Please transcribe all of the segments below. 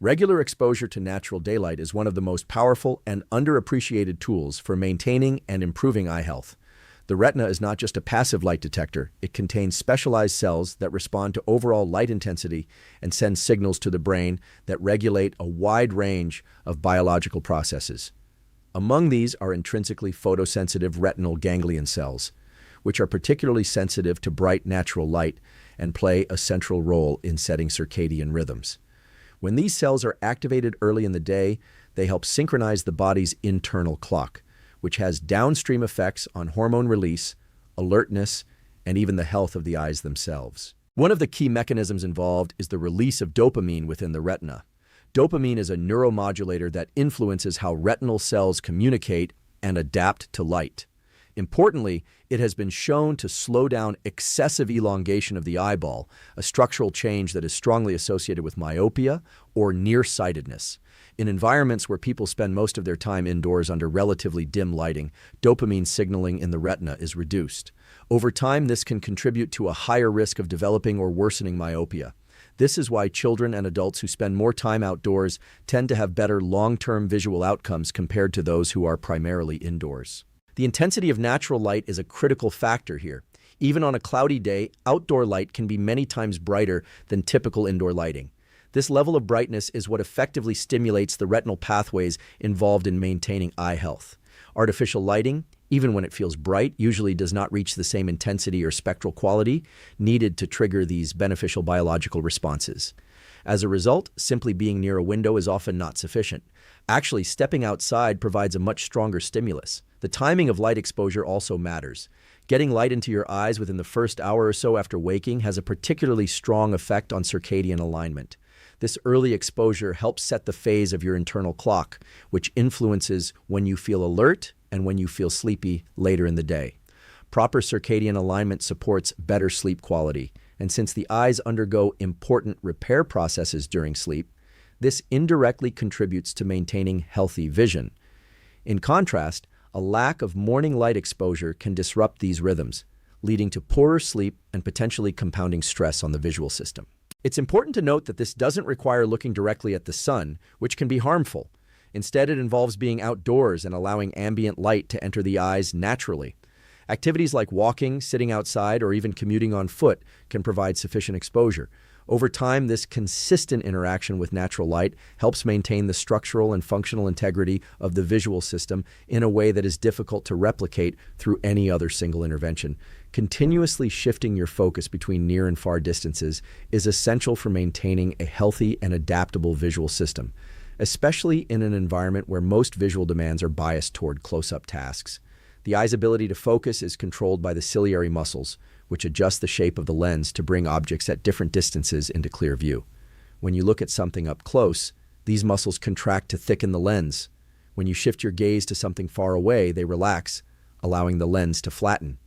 Regular exposure to natural daylight is one of the most powerful and underappreciated tools for maintaining and improving eye health. The retina is not just a passive light detector, it contains specialized cells that respond to overall light intensity and send signals to the brain that regulate a wide range of biological processes. Among these are intrinsically photosensitive retinal ganglion cells, which are particularly sensitive to bright natural light and play a central role in setting circadian rhythms. When these cells are activated early in the day, they help synchronize the body's internal clock, which has downstream effects on hormone release, alertness, and even the health of the eyes themselves. One of the key mechanisms involved is the release of dopamine within the retina. Dopamine is a neuromodulator that influences how retinal cells communicate and adapt to light. Importantly, it has been shown to slow down excessive elongation of the eyeball, a structural change that is strongly associated with myopia or nearsightedness. In environments where people spend most of their time indoors under relatively dim lighting, dopamine signaling in the retina is reduced. Over time, this can contribute to a higher risk of developing or worsening myopia. This is why children and adults who spend more time outdoors tend to have better long-term visual outcomes compared to those who are primarily indoors. The intensity of natural light is a critical factor here. Even on a cloudy day, outdoor light can be many times brighter than typical indoor lighting. This level of brightness is what effectively stimulates the retinal pathways involved in maintaining eye health. Artificial lighting, even when it feels bright, usually does not reach the same intensity or spectral quality needed to trigger these beneficial biological responses. As a result, simply being near a window is often not sufficient. Actually, stepping outside provides a much stronger stimulus. The timing of light exposure also matters. Getting light into your eyes within the first hour or so after waking has a particularly strong effect on circadian alignment. This early exposure helps set the phase of your internal clock, which influences when you feel alert and when you feel sleepy later in the day. Proper circadian alignment supports better sleep quality, and since the eyes undergo important repair processes during sleep, this indirectly contributes to maintaining healthy vision. In contrast, a lack of morning light exposure can disrupt these rhythms, leading to poorer sleep and potentially compounding stress on the visual system. It's important to note that this doesn't require looking directly at the sun, which can be harmful. Instead, it involves being outdoors and allowing ambient light to enter the eyes naturally. Activities like walking, sitting outside, or even commuting on foot can provide sufficient exposure. Over time, this consistent interaction with natural light helps maintain the structural and functional integrity of the visual system in a way that is difficult to replicate through any other single intervention. Continuously shifting your focus between near and far distances is essential for maintaining a healthy and adaptable visual system, especially in an environment where most visual demands are biased toward close-up tasks. The eye's ability to focus is controlled by the ciliary muscles, which adjust the shape of the lens to bring objects at different distances into clear view. When you look at something up close, these muscles contract to thicken the lens. When you shift your gaze to something far away, they relax, allowing the lens to flatten.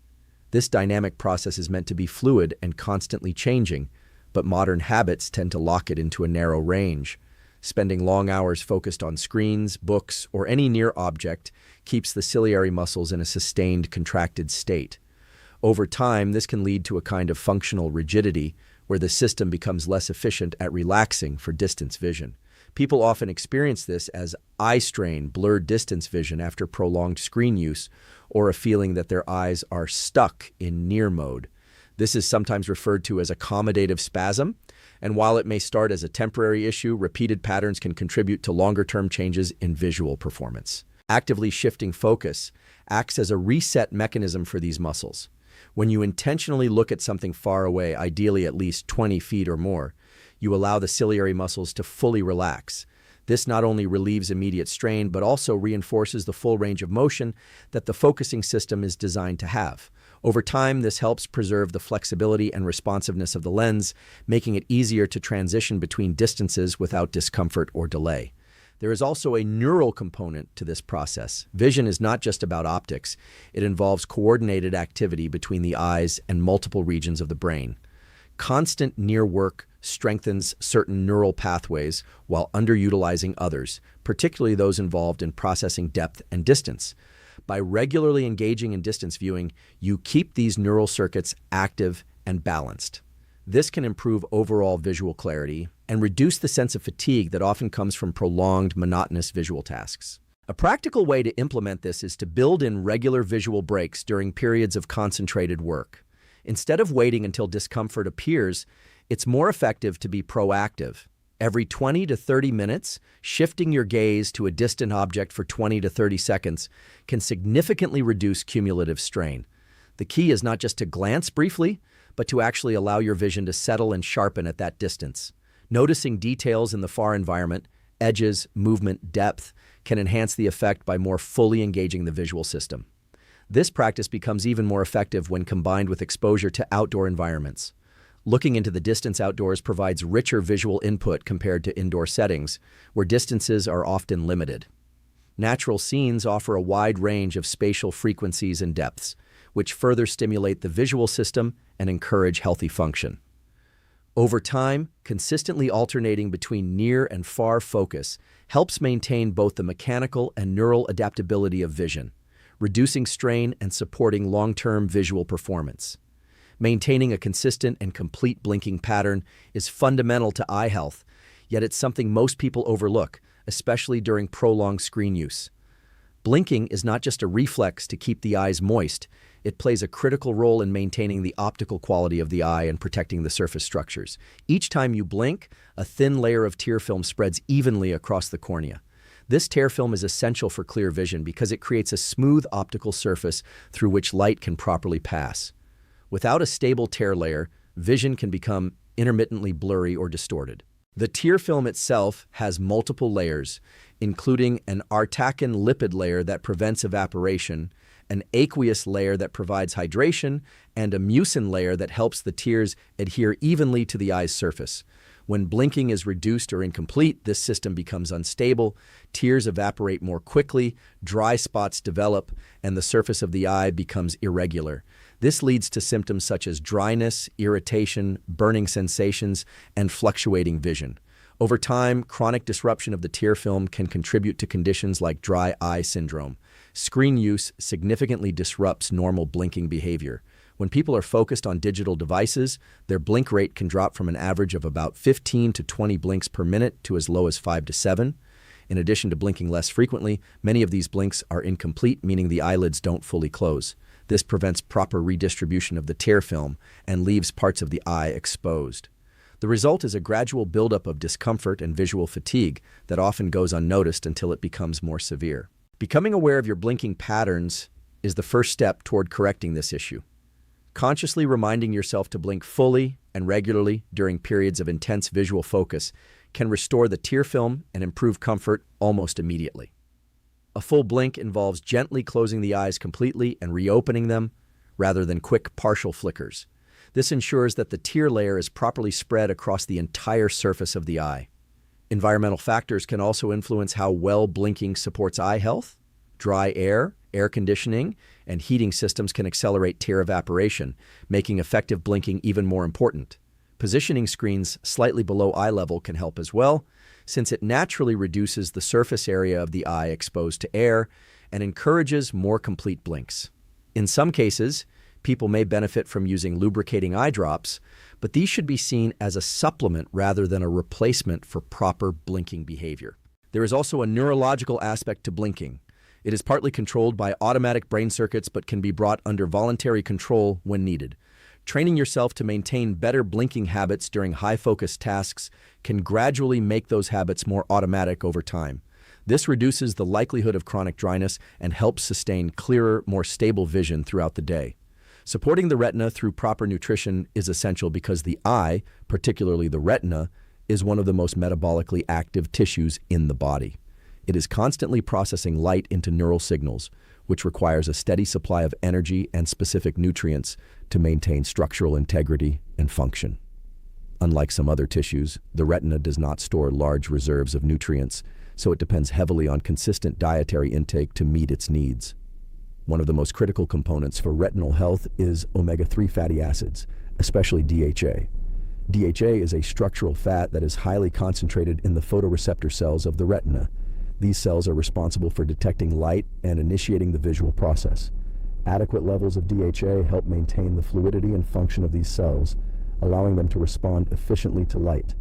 This dynamic process is meant to be fluid and constantly changing, but modern habits tend to lock it into a narrow range. Spending long hours focused on screens, books, or any near object keeps the ciliary muscles in a sustained, contracted state. Over time, this can lead to a kind of functional rigidity where the system becomes less efficient at relaxing for distance vision. People often experience this as eye strain, blurred distance vision after prolonged screen use, or a feeling that their eyes are stuck in near mode. This is sometimes referred to as accommodative spasm, and while it may start as a temporary issue, repeated patterns can contribute to longer-term changes in visual performance. Actively shifting focus acts as a reset mechanism for these muscles. When you intentionally look at something far away, ideally at least 20 feet or more, you allow the ciliary muscles to fully relax. This not only relieves immediate strain, but also reinforces the full range of motion that the focusing system is designed to have. Over time, this helps preserve the flexibility and responsiveness of the lens, making it easier to transition between distances without discomfort or delay. There is also a neural component to this process. Vision is not just about optics. It involves coordinated activity between the eyes and multiple regions of the brain. Constant near work strengthens certain neural pathways while underutilizing others, particularly those involved in processing depth and distance. By regularly engaging in distance viewing, you keep these neural circuits active and balanced. This can improve overall visual clarity and reduce the sense of fatigue that often comes from prolonged, monotonous visual tasks. A practical way to implement this is to build in regular visual breaks during periods of concentrated work. Instead of waiting until discomfort appears, it's more effective to be proactive. Every 20 to 30 minutes, shifting your gaze to a distant object for 20 to 30 seconds can significantly reduce cumulative strain. The key is not just to glance briefly, but to actually allow your vision to settle and sharpen at that distance. Noticing details in the far environment, edges, movement, depth, can enhance the effect by more fully engaging the visual system. This practice becomes even more effective when combined with exposure to outdoor environments. Looking into the distance outdoors provides richer visual input compared to indoor settings, where distances are often limited. Natural scenes offer a wide range of spatial frequencies and depths, which further stimulate the visual system and encourage healthy function. Over time, consistently alternating between near and far focus helps maintain both the mechanical and neural adaptability of vision, reducing strain and supporting long-term visual performance. Maintaining a consistent and complete blinking pattern is fundamental to eye health, yet it's something most people overlook, especially during prolonged screen use. Blinking is not just a reflex to keep the eyes moist, it plays a critical role in maintaining the optical quality of the eye and protecting the surface structures. Each time you blink, a thin layer of tear film spreads evenly across the cornea. This tear film is essential for clear vision because it creates a smooth optical surface through which light can properly pass. Without a stable tear layer, vision can become intermittently blurry or distorted. The tear film itself has multiple layers, including an artachin lipid layer that prevents evaporation, an aqueous layer that provides hydration, and a mucin layer that helps the tears adhere evenly to the eye's surface. When blinking is reduced or incomplete, this system becomes unstable, tears evaporate more quickly, dry spots develop, and the surface of the eye becomes irregular. This leads to symptoms such as dryness, irritation, burning sensations, and fluctuating vision. Over time, chronic disruption of the tear film can contribute to conditions like dry eye syndrome. Screen use significantly disrupts normal blinking behavior. When people are focused on digital devices, their blink rate can drop from an average of about 15 to 20 blinks per minute to as low as 5 to 7. In addition to blinking less frequently, many of these blinks are incomplete, meaning the eyelids don't fully close. This prevents proper redistribution of the tear film and leaves parts of the eye exposed. The result is a gradual buildup of discomfort and visual fatigue that often goes unnoticed until it becomes more severe. Becoming aware of your blinking patterns is the first step toward correcting this issue. Consciously reminding yourself to blink fully and regularly during periods of intense visual focus can restore the tear film and improve comfort almost immediately. A full blink involves gently closing the eyes completely and reopening them, rather than quick partial flickers. This ensures that the tear layer is properly spread across the entire surface of the eye. Environmental factors can also influence how well blinking supports eye health. Dry air, air conditioning, and heating systems can accelerate tear evaporation, making effective blinking even more important. Positioning screens slightly below eye level can help as well, since it naturally reduces the surface area of the eye exposed to air and encourages more complete blinks. In some cases, people may benefit from using lubricating eye drops, but these should be seen as a supplement rather than a replacement for proper blinking behavior. There is also a neurological aspect to blinking. It is partly controlled by automatic brain circuits but can be brought under voluntary control when needed. Training yourself to maintain better blinking habits during high-focus tasks can gradually make those habits more automatic over time. This reduces the likelihood of chronic dryness and helps sustain clearer, more stable vision throughout the day. Supporting the retina through proper nutrition is essential because the eye, particularly the retina, is one of the most metabolically active tissues in the body. It is constantly processing light into neural signals, which requires a steady supply of energy and specific nutrients to maintain structural integrity and function. Unlike some other tissues, the retina does not store large reserves of nutrients, so it depends heavily on consistent dietary intake to meet its needs. One of the most critical components for retinal health is omega-3 fatty acids, especially DHA. DHA is a structural fat that is highly concentrated in the photoreceptor cells of the retina. These cells are responsible for detecting light and initiating the visual process. Adequate levels of DHA help maintain the fluidity and function of these cells, allowing them to respond efficiently to light.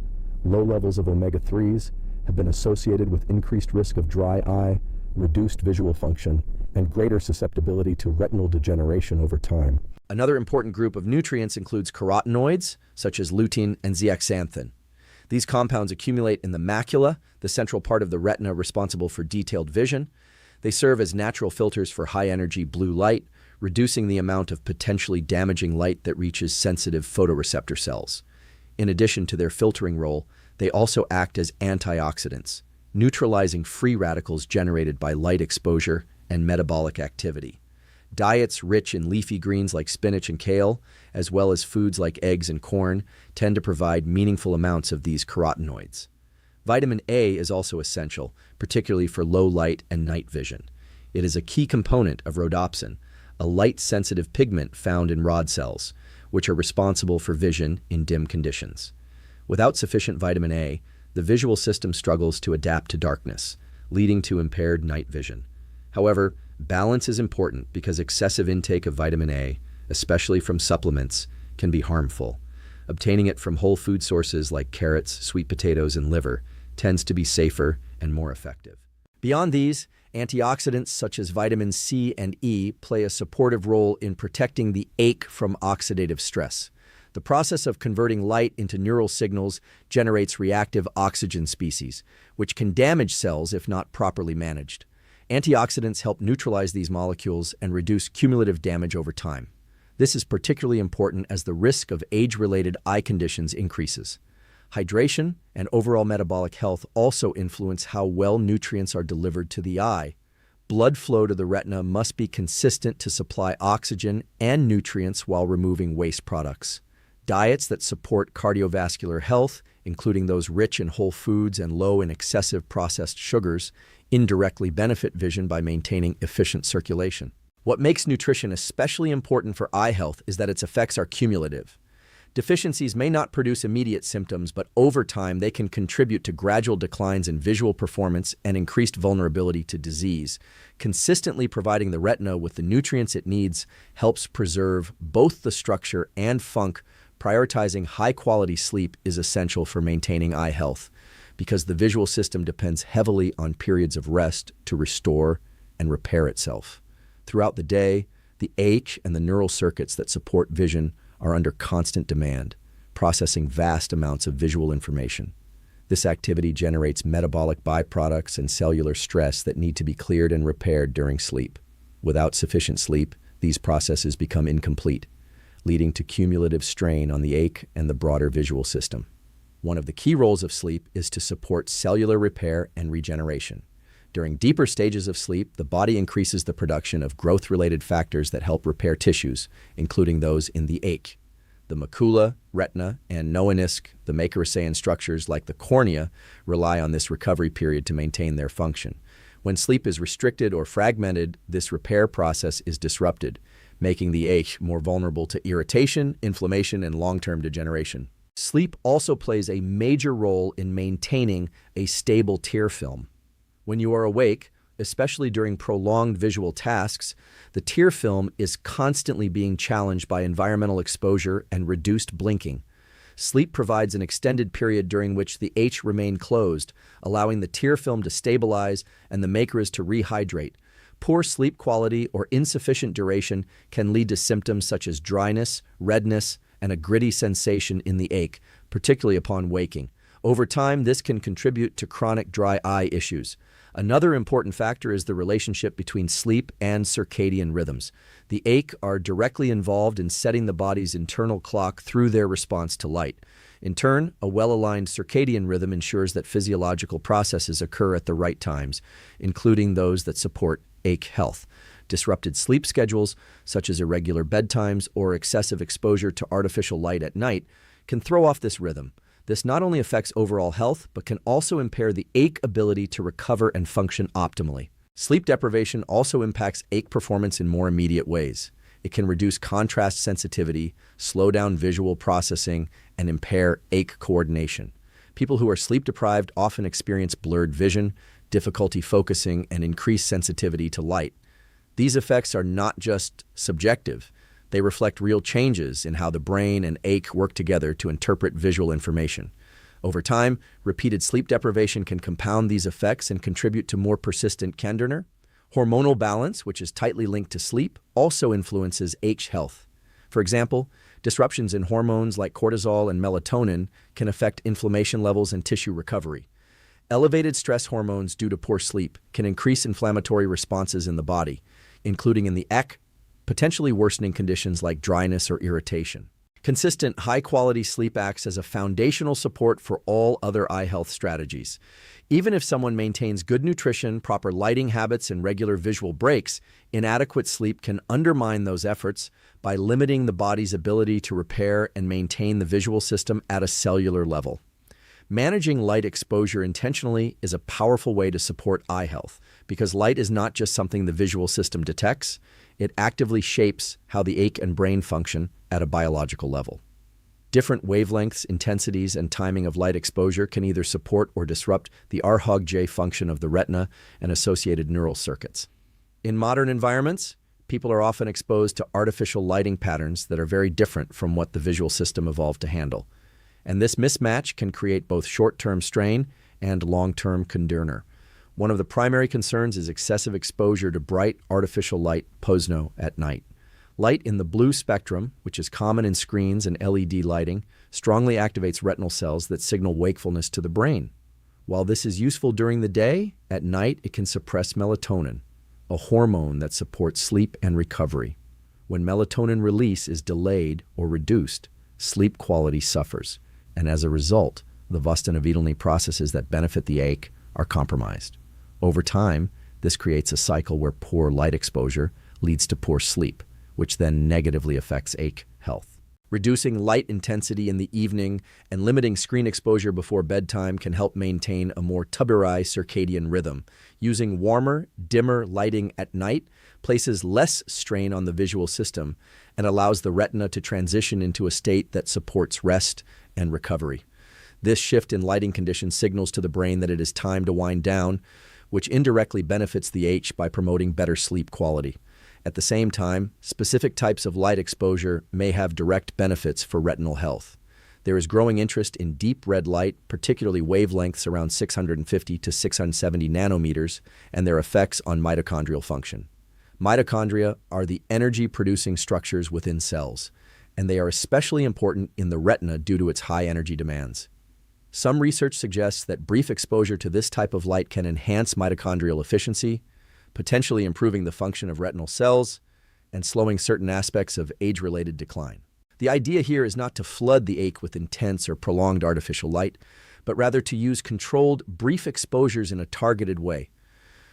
Low levels of omega-3s have been associated with increased risk of dry eye, reduced visual function, and greater susceptibility to retinal degeneration over time. Another important group of nutrients includes carotenoids, such as lutein and zeaxanthin. These compounds accumulate in the macula, the central part of the retina responsible for detailed vision. They serve as natural filters for high-energy blue light, reducing the amount of potentially damaging light that reaches sensitive photoreceptor cells. In addition to their filtering role, they also act as antioxidants, neutralizing free radicals generated by light exposure and metabolic activity. Diets rich in leafy greens like spinach and kale, as well as foods like eggs and corn, tend to provide meaningful amounts of these carotenoids. Vitamin A is also essential, particularly for low light and night vision. It is a key component of rhodopsin, a light-sensitive pigment found in rod cells, which are responsible for vision in dim conditions. Without sufficient vitamin A, the visual system struggles to adapt to darkness, leading to impaired night vision. However, balance is important because excessive intake of vitamin A, especially from supplements, can be harmful. Obtaining it from whole food sources like carrots, sweet potatoes, and liver tends to be safer and more effective. Beyond these, antioxidants such as vitamins C and E play a supportive role in protecting the ache from oxidative stress. The process of converting light into neural signals generates reactive oxygen species, which can damage cells if not properly managed. Antioxidants help neutralize these molecules and reduce cumulative damage over time. This is particularly important as the risk of age-related eye conditions increases. Hydration and overall metabolic health also influence how well nutrients are delivered to the eye. Blood flow to the retina must be consistent to supply oxygen and nutrients while removing waste products. Diets that support cardiovascular health, including those rich in whole foods and low in excessive processed sugars, indirectly benefit vision by maintaining efficient circulation. What makes nutrition especially important for eye health is that its effects are cumulative. Deficiencies may not produce immediate symptoms, but over time they can contribute to gradual declines in visual performance and increased vulnerability to disease. Consistently providing the retina with the nutrients it needs helps preserve both the structure and funk. Prioritizing high-quality sleep is essential for maintaining eye health because the visual system depends heavily on periods of rest to restore and repair itself. Throughout the day, the ache and the neural circuits that support vision are under constant demand, processing vast amounts of visual information. This activity generates metabolic byproducts and cellular stress that need to be cleared and repaired during sleep. Without sufficient sleep, these processes become incomplete, leading to cumulative strain on the ache and the broader visual system. One of the key roles of sleep is to support cellular repair and regeneration. During deeper stages of sleep, the body increases the production of growth-related factors that help repair tissues, including those in the ache. The macula, retina, and noinisk, the Macular structures like the cornea, rely on this recovery period to maintain their function. When sleep is restricted or fragmented, this repair process is disrupted, making the ache more vulnerable to irritation, inflammation, and long-term degeneration. Sleep also plays a major role in maintaining a stable tear film. When you are awake, especially during prolonged visual tasks, the tear film is constantly being challenged by environmental exposure and reduced blinking. Sleep provides an extended period during which the H remain closed, allowing the tear film to stabilize and the macras to rehydrate. Poor sleep quality or insufficient duration can lead to symptoms such as dryness, redness, and a gritty sensation in the ache, particularly upon waking. Over time, this can contribute to chronic dry eye issues. Another important factor is the relationship between sleep and circadian rhythms. The ache are directly involved in setting the body's internal clock through their response to light. In turn, a well-aligned circadian rhythm ensures that physiological processes occur at the right times, including those that support ache health. Disrupted sleep schedules, such as irregular bedtimes or excessive exposure to artificial light at night, can throw off this rhythm. This not only affects overall health, but can also impair the ache ability to recover and function optimally. Sleep deprivation also impacts ache performance in more immediate ways. It can reduce contrast sensitivity, slow down visual processing, and impair ache coordination. People who are sleep deprived often experience blurred vision, difficulty focusing, and increased sensitivity to light. These effects are not just subjective. They reflect real changes in how the brain and ache work together to interpret visual information. Over time, repeated sleep deprivation can compound these effects and contribute to more persistent Kenderness. Hormonal balance, which is tightly linked to sleep, also influences H health. For example, disruptions in hormones like cortisol and melatonin can affect inflammation levels and tissue recovery. Elevated stress hormones due to poor sleep can increase inflammatory responses in the body, including in the EC, potentially worsening conditions like dryness or irritation. Consistent, high-quality sleep acts as a foundational support for all other eye health strategies. Even if someone maintains good nutrition, proper lighting habits, and regular visual breaks, inadequate sleep can undermine those efforts by limiting the body's ability to repair and maintain the visual system at a cellular level. Managing light exposure intentionally is a powerful way to support eye health, because light is not just something the visual system detects, it actively shapes how the ache and brain function at a biological level. Different wavelengths, intensities, and timing of light exposure can either support or disrupt the RHOG-J function of the retina and associated neural circuits. In modern environments, people are often exposed to artificial lighting patterns that are very different from what the visual system evolved to handle. And this mismatch can create both short-term strain and long-term Kenderness. One of the primary concerns is excessive exposure to bright artificial light (POSNO) at night. Light in the blue spectrum, which is common in screens and LED lighting, strongly activates retinal cells that signal wakefulness to the brain. While this is useful during the day, at night it can suppress melatonin, a hormone that supports sleep and recovery. When melatonin release is delayed or reduced, sleep quality suffers, and as a result, the Vastanavidalny processes that benefit the ache are compromised. Over time, this creates a cycle where poor light exposure leads to poor sleep, which then negatively affects ache health. Reducing light intensity in the evening and limiting screen exposure before bedtime can help maintain a more tubular circadian rhythm. Using warmer, dimmer lighting at night places less strain on the visual system and allows the retina to transition into a state that supports rest and recovery. This shift in lighting conditions signals to the brain that it is time to wind down, which indirectly benefits the H by promoting better sleep quality. At the same time, specific types of light exposure may have direct benefits for retinal health. There is growing interest in deep red light, particularly wavelengths around 650 to 670 nanometers, and their effects on mitochondrial function. Mitochondria are the energy-producing structures within cells, and they are especially important in the retina due to its high energy demands. Some research suggests that brief exposure to this type of light can enhance mitochondrial efficiency, potentially improving the function of retinal cells and slowing certain aspects of age-related decline. The idea here is not to flood the ache with intense or prolonged artificial light, but rather to use controlled, brief exposures in a targeted way.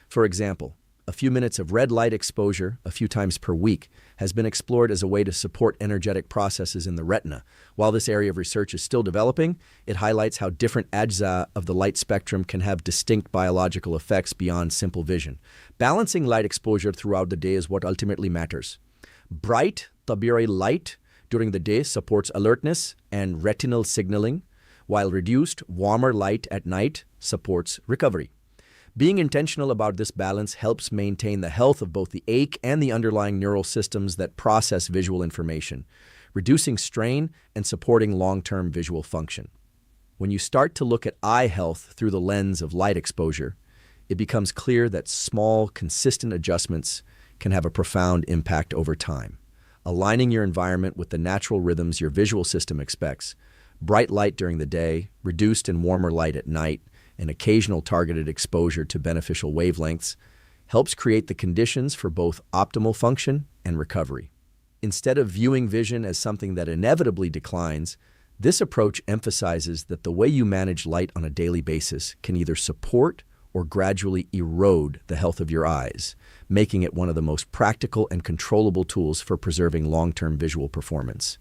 For example, a few minutes of red light exposure a few times per week has been explored as a way to support energetic processes in the retina. While this area of research is still developing, it highlights how different ajza of the light spectrum can have distinct biological effects beyond simple vision. Balancing light exposure throughout the day is what ultimately matters. Bright, tabiri light during the day supports alertness and retinal signaling, while reduced, warmer light at night supports recovery. Being intentional about this balance helps maintain the health of both the ache and the underlying neural systems that process visual information, reducing strain and supporting long-term visual function. When you start to look at eye health through the lens of light exposure, it becomes clear that small, consistent adjustments can have a profound impact over time. Aligning your environment with the natural rhythms your visual system expects, bright light during the day, reduced and warmer light at night, and occasional targeted exposure to beneficial wavelengths helps create the conditions for both optimal function and recovery. Instead of viewing vision as something that inevitably declines, this approach emphasizes that the way you manage light on a daily basis can either support or gradually erode the health of your eyes, making it one of the most practical and controllable tools for preserving long-term visual performance.